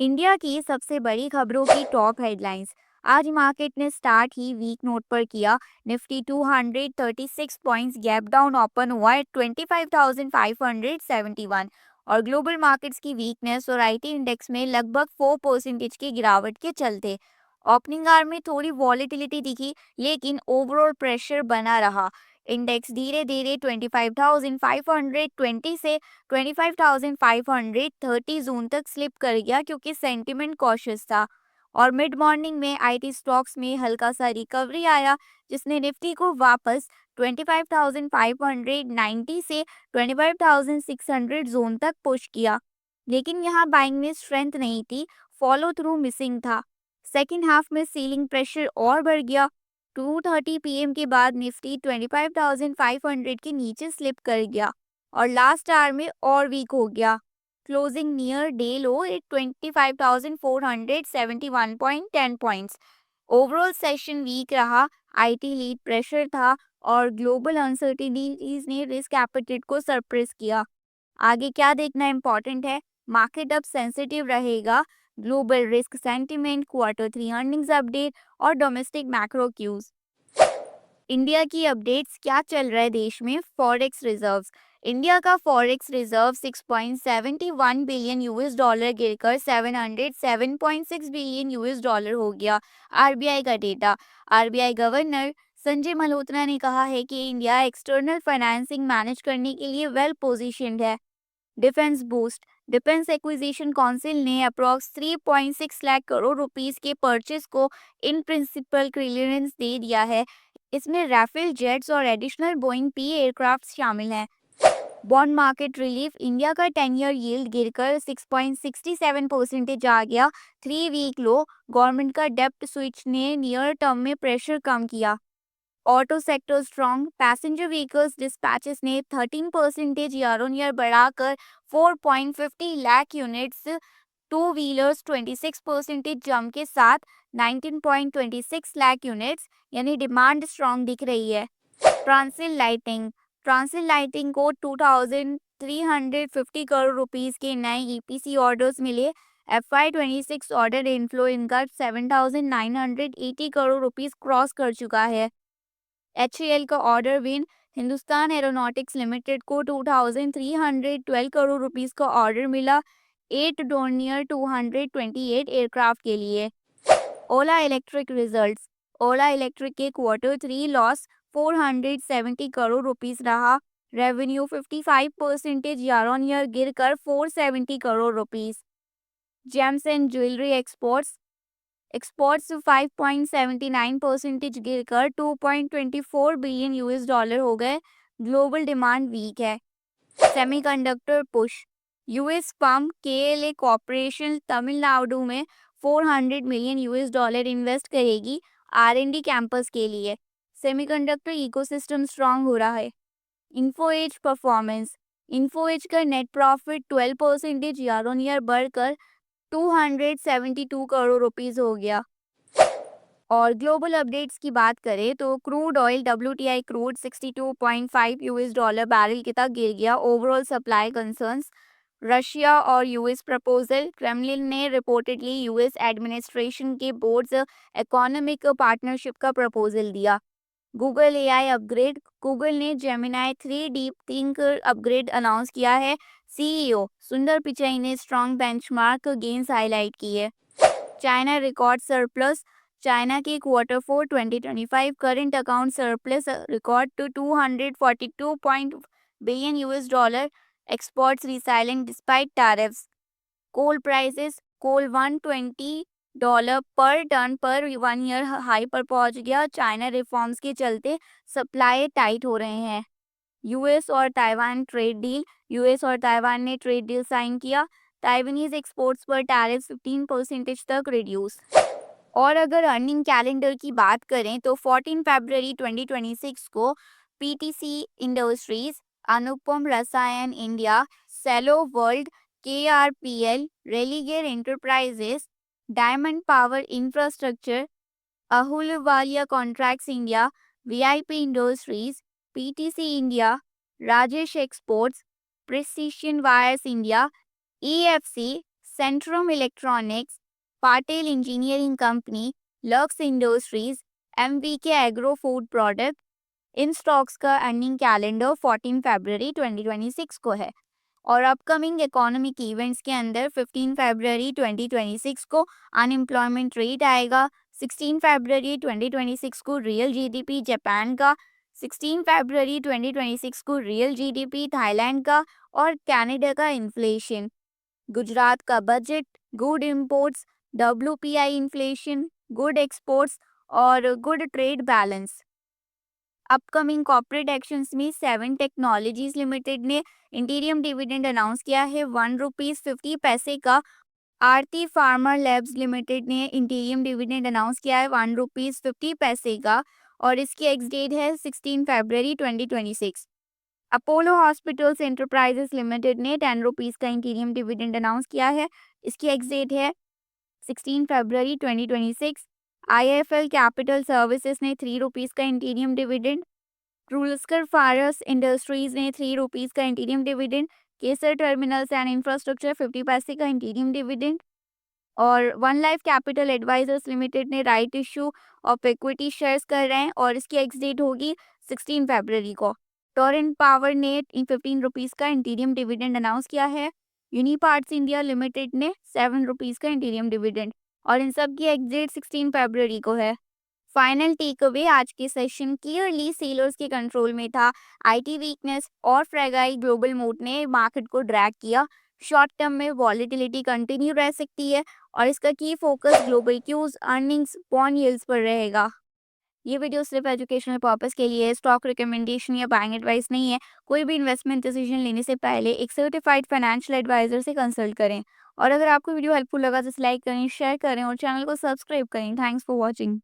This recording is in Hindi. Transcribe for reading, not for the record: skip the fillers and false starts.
इंडिया की सबसे बड़ी खबरों की टॉप हेडलाइंस। आज मार्केट ने स्टार्ट ही वीक नोट पर किया। Nifty 236 points gap down open हुआ है 25,571 और ग्लोबल मार्केट्स की वीकनेस और आईटी इंडेक्स में लगभग 4% की गिरावट के चलते ओपनिंग आवर में थोड़ी वॉलेटिलिटी दिखी, लेकिन ओवरऑल प्रेशर बना रहा। इंडेक्स धीरे धीरे 25,520 से 25,530 जोन तक स्लिप कर गया क्योंकि सेंटिमेंट कॉशियस था और मिड मॉर्निंग में आईटी स्टॉक्स में हल्का सा रिकवरी आया, जिसने निफ्टी को वापस 25,590 से 25,600 जोन तक पुश किया। लेकिन यहाँ बाइंग में स्ट्रेंथ नहीं थी, फॉलो थ्रू मिसिंग था। सेकेंड हाफ में सीलिंग प्रेशर और बढ़ गया। 2:30 पीएम के बाद निफ्टी 25,500 के नीचे स्लिप कर गया और लास्ट आवर में और वीक हो गया। Closing near day low at 25,471.10 points. Overall session week रहा। आईटी लीड प्रेशर था और ग्लोबल अनसर्टिनिटीज ने रिस्क एपेटाइट को सरप्रेस किया। आगे क्या देखना इम्पोर्टेंट है? मार्केट अब सेंसिटिव रहेगा। Global risk sentiment, Q3 earnings update और डोमेस्टिक मैक्रो क्यूज। इंडिया की अपडेट्स। क्या चल रहा है देश में? Forex reserves. इंडिया का forex reserve 6.71 billion US dollar गिरकर 707.6 बिलियन यूएस डॉलर हो गया। आरबीआई का data. RBI governor Sanjay Malhotra ने कहा है कि इंडिया एक्सटर्नल फाइनेंसिंग मैनेज करने के लिए वेल पोजीशनड है। Defence boost. Defence acquisition council ने अप्रॉक्स 3.6 लाख करोड़ रुपीस के परचेस को इन प्रिंसिपल क्लियरेंस दे दिया है। इसमें राफेल जेट्स और एडिशनल बोइंग पी एयरक्राफ्ट शामिल हैं। Bond market relief. इंडिया का 10 ईयर यील्ड गिरकर 6.67% आ गया, 3 वीक लो। गवर्नमेंट का डेप्ट स्विच ने नियर टर्म में प्रेशर कम किया। Auto sector strong. Passenger vehicles dispatches ने 13% ईयर ऑन ईयर बढ़ाकर 4.50 lakh units. Two wheelers 26% jump के साथ 19.26 लाख यूनिट्स, यानी डिमांड स्ट्रॉन्ग दिख रही है। ट्रांसिल लाइटिंग। ट्रांसिल लाइटिंग को 2,350 करोड़ रुपीस के नए ईपीसी ऑर्डर्स मिले। FY26 ऑर्डर इनफ्लो इनका 7,980 करोड़ रुपीस क्रॉस कर चुका है। HAL का order win. Hindustan aeronautics limited को 2,312 करोड़ रुपीस का ऑर्डर मिला 8 डोर्नियर 228 एयरक्राफ्ट के लिए। ओला इलेक्ट्रिक रिजल्ट्स। ओला इलेक्ट्रिक के Q3 लॉस 470 करोड़ रुपीस रहा। रेवेन्यू 55% ईयर ऑन ईयर गिरकर 470 crore rupees. James and jewellery exports. Exports 5.79% गिरकर 2.24 बिलियन यूएस डॉलर हो गए। ग्लोबल डिमांड वीक है। Semiconductor push. US firm KLA corporation Tamil Nadu में 400 मिलियन यूएस डॉलर इन्वेस्ट करेगी R&D कैंपस के लिए। सेमीकंडक्टर इकोसिस्टम स्ट्रांग हो रहा है। Info Edge performance. Info Edge का net profit 12% year on year बढ़कर 272 करोड़ रुपीस हो गया। और ग्लोबल अपडेट्स की बात करें तो crude oil WTI crude 62.5 US dollar barrel के तक गिर गया। Overall supply concerns. रशिया और यूएस प्रपोजल। क्रेमलिन ने रिपोर्टेडली यूएस एडमिनिस्ट्रेशन के बोर्ड्स इकोनॉमिक पार्टनरशिप का प्रपोजल दिया। Google AI upgrade. गूगल ने Gemini 3 deep think upgrade announce किया है। CEO सुंदर पिचाई ने स्ट्रॉन्ग बेंचमार्क गेन्स हाईलाइट की है। China record surplus. चाइना के Q4 2025 current account surplus record to 242 billion US dollar. Exports resiling despite tariffs. Coal prices. Coal $120 पर टन पर 1 ईयर हाई पर पहुंच गया। चाइना रिफॉर्म्स के चलते सप्लाई टाइट हो रहे हैं। यूएस और ताइवान ट्रेड डील। यूएस और ताइवान ने ट्रेड डील साइन किया। ताइवानीज एक्सपोर्ट्स पर टैरिफ 15% तक रिड्यूस। और अगर अर्निंग कैलेंडर की बात करें तो 14 फरवरी 2026 को PTC Industries, Anupam Rasayan India, Cello World, KRPL, Religare Enterprises, Diamond Power Infrastructure, Ahluwalia Contracts India, VIP Industries, PTC India, Rajesh Exports, Precision Wires India, EFC, Centrum Electronics, Patel Engineering Company, Lux Industries, MVK Agro Food Product। इन स्टॉक्स का अर्निंग कैलेंडर 14 फरवरी 2026 को है। और अपकमिंग इकोनॉमिक इवेंट्स के अंदर 15 फरवरी 2026 को अनएम्प्लॉयमेंट रेट आएगा, 16 फरवरी 2026 को रियल जीडीपी जापान का, 16 फरवरी 2026 को रियल जीडीपी थाईलैंड का और कनाडा का इन्फ्लेशन। गुजरात का budget, good imports, WPI inflation, good exports और good trade balance. Upcoming corporate actions में 7 टेक्नोलॉजीज लिमिटेड ने इंटीरियम डिविडेंड अनाउंस किया है ₹1.50 का। आरती फार्मा लैब्स लिमिटेड ने इंटीरियम डिविडेंड अनाउंस किया है ₹1.50 का और इसकी एक्स डेट है 16 फरवरी 2026। अपोलो हॉस्पिटल्स एंटरप्राइजेस लिमिटेड ने ₹10 का इंटीरियम डिविडेंड अनाउंस किया है, इसकी एक्स डेट है 16 फरवरी 2026। आईएफएल कैपिटल सर्विसेज ने ₹3 का इंटीरियम डिविडेंड, ट्रूलस्कर फारस इंडस्ट्रीज ने ₹3 का interim dividend, Kesar terminals and infrastructure 50 का इंटीरियम डिविडेंड और one life capital advisors limited ने right issue of equity shares कर रहे हैं और इसकी एक्स डेट होगी 16 फरवरी को। टोरेंट पावर ने ₹15 का इंटीरियम डिविडेंड अनाउंस किया है। यूनिपार्ट्स इंडिया लिमिटेड ने ₹7 का इंटीरियम डिविडेंड और इन सब की एक्स डेट 16 फरवरी को है। फाइनल टेक अवे आज के सेशन क्लियरली सेलर्स के कंट्रोल में था। आईटी वीकनेस और फ्रेगाइल ग्लोबल मूड ने मार्केट को ड्रैग किया। शॉर्ट टर्म में वॉलेटिलिटी कंटिन्यू रह सकती है और इसका key focus global cues, earnings, bond yields पर रहेगा। ये वीडियो सिर्फ एजुकेशनल पर्पस के लिए है, स्टॉक रिकमेंडेशन या बाइंग एडवाइस नहीं है। कोई भी इन्वेस्टमेंट डिसीजन लेने से पहले एक सर्टिफाइड फाइनेंशियल एडवाइजर से कंसल्ट करें। और अगर आपको वीडियो हेल्पफुल लगा तो लाइक करें, शेयर करें और चैनल को सब्सक्राइब करें। Thanks for watching.